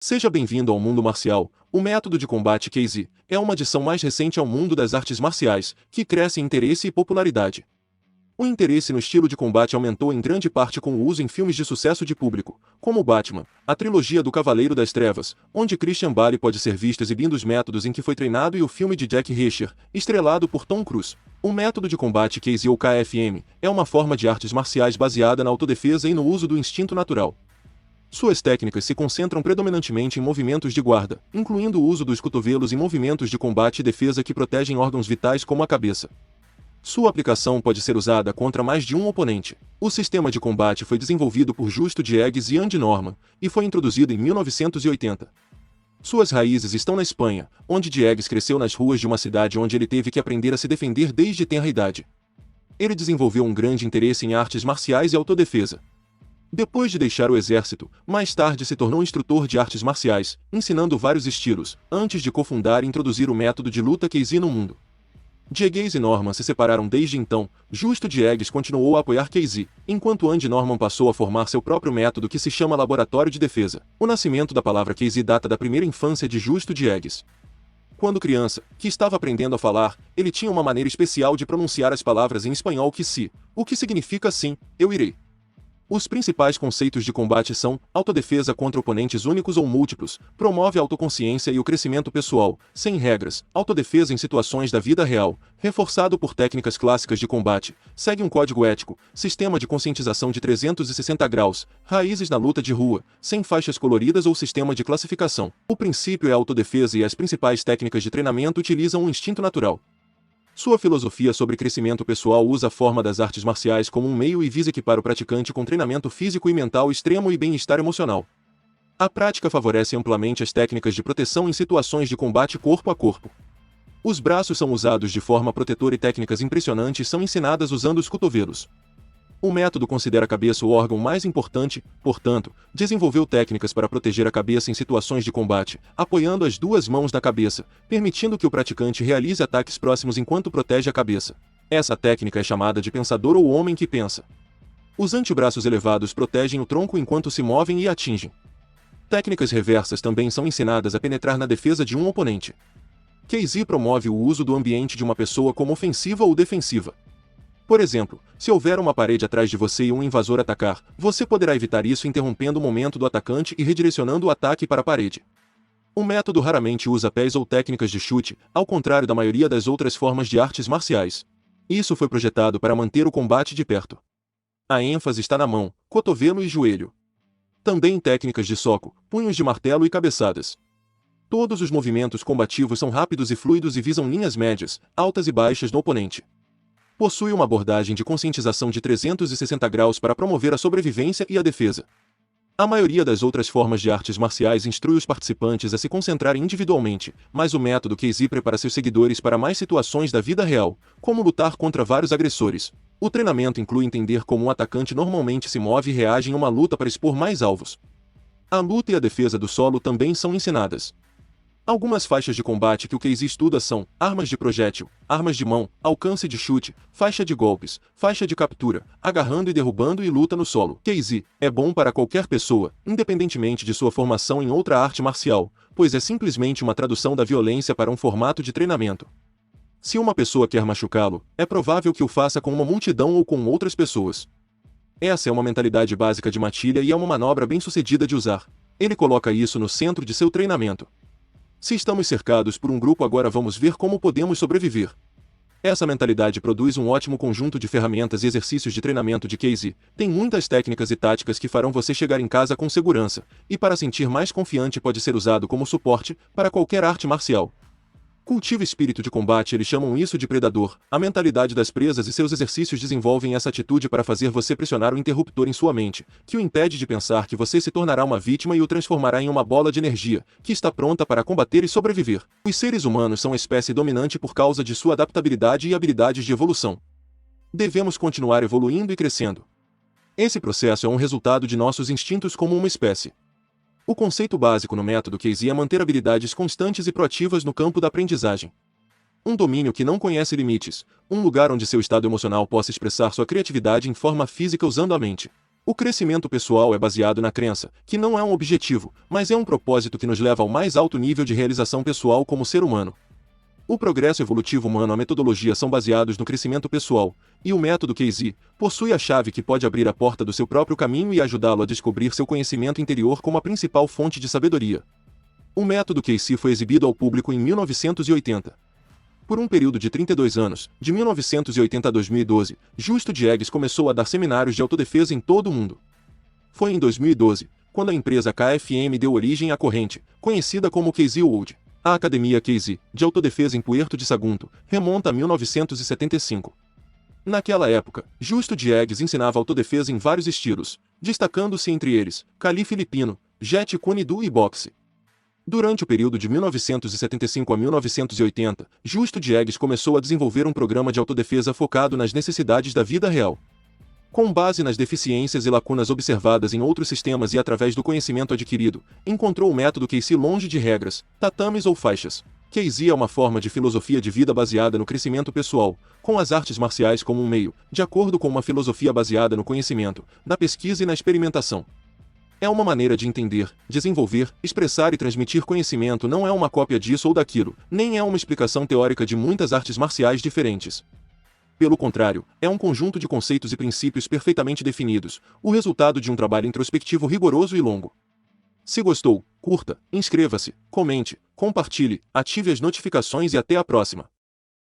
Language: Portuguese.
Seja bem-vindo ao mundo marcial. O método de combate Keizi é uma adição mais recente ao mundo das artes marciais, que cresce em interesse e popularidade. O interesse no estilo de combate aumentou em grande parte com o uso em filmes de sucesso de público, como Batman, a trilogia do Cavaleiro das Trevas, onde Christian Bale pode ser visto exibindo os métodos em que foi treinado, e o filme de Jack Reacher, estrelado por Tom Cruise. O método de combate Keizi ou KFM é uma forma de artes marciais baseada na autodefesa e no uso do instinto natural. Suas técnicas se concentram predominantemente em movimentos de guarda, incluindo o uso dos cotovelos e movimentos de combate e defesa que protegem órgãos vitais como a cabeça. Sua aplicação pode ser usada contra mais de um oponente. O sistema de combate foi desenvolvido por Justo Diegues e Andy Norman, e foi introduzido em 1980. Suas raízes estão na Espanha, onde Diegues cresceu nas ruas de uma cidade onde ele teve que aprender a se defender desde tenra idade. Ele desenvolveu um grande interesse em artes marciais e autodefesa. Depois de deixar o exército, mais tarde se tornou instrutor de artes marciais, ensinando vários estilos, antes de cofundar e introduzir o método de luta Keizi no mundo. Diegues e Norman se separaram desde então. Justo Diegues continuou a apoiar Keizi, enquanto Andy Norman passou a formar seu próprio método que se chama Laboratório de Defesa. O nascimento da palavra Keizi data da primeira infância de Justo Diegues. Quando criança, que estava aprendendo a falar, ele tinha uma maneira especial de pronunciar as palavras em espanhol Keizi, o que significa sim, eu irei. Os principais conceitos de combate são: autodefesa contra oponentes únicos ou múltiplos, promove a autoconsciência e o crescimento pessoal, sem regras, autodefesa em situações da vida real, reforçado por técnicas clássicas de combate, segue um código ético, sistema de conscientização de 360 graus, raízes na luta de rua, sem faixas coloridas ou sistema de classificação. O princípio é a autodefesa e as principais técnicas de treinamento utilizam um instinto natural. Sua filosofia sobre crescimento pessoal usa a forma das artes marciais como um meio e visa equipar o praticante com treinamento físico e mental extremo e bem-estar emocional. A prática favorece amplamente as técnicas de proteção em situações de combate corpo a corpo. Os braços são usados de forma protetora e técnicas impressionantes são ensinadas usando os cotovelos. O método considera a cabeça o órgão mais importante, portanto, desenvolveu técnicas para proteger a cabeça em situações de combate, apoiando as duas mãos na cabeça, permitindo que o praticante realize ataques próximos enquanto protege a cabeça. Essa técnica é chamada de pensador ou homem que pensa. Os antebraços elevados protegem o tronco enquanto se movem e atingem. Técnicas reversas também são ensinadas a penetrar na defesa de um oponente. Keizi promove o uso do ambiente de uma pessoa como ofensiva ou defensiva. Por exemplo, se houver uma parede atrás de você e um invasor atacar, você poderá evitar isso interrompendo o momento do atacante e redirecionando o ataque para a parede. O método raramente usa pés ou técnicas de chute, ao contrário da maioria das outras formas de artes marciais. Isso foi projetado para manter o combate de perto. A ênfase está na mão, cotovelo e joelho. Também técnicas de soco, punhos de martelo e cabeçadas. Todos os movimentos combativos são rápidos e fluidos e visam linhas médias, altas e baixas no oponente. Possui uma abordagem de conscientização de 360 graus para promover a sobrevivência e a defesa. A maioria das outras formas de artes marciais instrui os participantes a se concentrarem individualmente, mas o método Keizi prepara seus seguidores para mais situações da vida real, como lutar contra vários agressores. O treinamento inclui entender como um atacante normalmente se move e reage em uma luta para expor mais alvos. A luta e a defesa do solo também são ensinadas. Algumas faixas de combate que o Keizi estuda são: armas de projétil, armas de mão, alcance de chute, faixa de golpes, faixa de captura, agarrando e derrubando e luta no solo. Keizi é bom para qualquer pessoa, independentemente de sua formação em outra arte marcial, pois é simplesmente uma tradução da violência para um formato de treinamento. Se uma pessoa quer machucá-lo, é provável que o faça com uma multidão ou com outras pessoas. Essa é uma mentalidade básica de matilha e é uma manobra bem-sucedida de usar. Ele coloca isso no centro de seu treinamento. Se estamos cercados por um grupo, agora vamos ver como podemos sobreviver. Essa mentalidade produz um ótimo conjunto de ferramentas e exercícios de treinamento de Keizi. Tem muitas técnicas e táticas que farão você chegar em casa com segurança, e para sentir mais confiante pode ser usado como suporte para qualquer arte marcial. Cultiva espírito de combate, eles chamam isso de predador. A mentalidade das presas e seus exercícios desenvolvem essa atitude para fazer você pressionar o interruptor em sua mente, que o impede de pensar que você se tornará uma vítima e o transformará em uma bola de energia, que está pronta para combater e sobreviver. Os seres humanos são a espécie dominante por causa de sua adaptabilidade e habilidades de evolução. Devemos continuar evoluindo e crescendo. Esse processo é um resultado de nossos instintos como uma espécie. O conceito básico no método Keizi é manter habilidades constantes e proativas no campo da aprendizagem. Um domínio que não conhece limites, um lugar onde seu estado emocional possa expressar sua criatividade em forma física usando a mente. O crescimento pessoal é baseado na crença, que não é um objetivo, mas é um propósito que nos leva ao mais alto nível de realização pessoal como ser humano. O progresso evolutivo humano e a metodologia são baseados no crescimento pessoal, e o método Casey possui a chave que pode abrir a porta do seu próprio caminho e ajudá-lo a descobrir seu conhecimento interior como a principal fonte de sabedoria. O método Casey foi exibido ao público em 1980. Por um período de 32 anos, de 1980 a 2012, Justo Diegues começou a dar seminários de autodefesa em todo o mundo. Foi em 2012, quando a empresa KFM deu origem à corrente, conhecida como Casey World. A Academia Casey, de autodefesa em Puerto de Sagunto, remonta a 1975. Naquela época, Justo Diegues ensinava autodefesa em vários estilos, destacando-se entre eles, Kali filipino, Jeet Kune Do e boxe. Durante o período de 1975 a 1980, Justo Diegues começou a desenvolver um programa de autodefesa focado nas necessidades da vida real. Com base nas deficiências e lacunas observadas em outros sistemas e através do conhecimento adquirido, encontrou o método Casey longe de regras, tatames ou faixas. Casey é uma forma de filosofia de vida baseada no crescimento pessoal, com as artes marciais como um meio, de acordo com uma filosofia baseada no conhecimento, na pesquisa e na experimentação. É uma maneira de entender, desenvolver, expressar e transmitir conhecimento, não é uma cópia disso ou daquilo, nem é uma explicação teórica de muitas artes marciais diferentes. Pelo contrário, é um conjunto de conceitos e princípios perfeitamente definidos, o resultado de um trabalho introspectivo rigoroso e longo. Se gostou, curta, inscreva-se, comente, compartilhe, ative as notificações e até a próxima.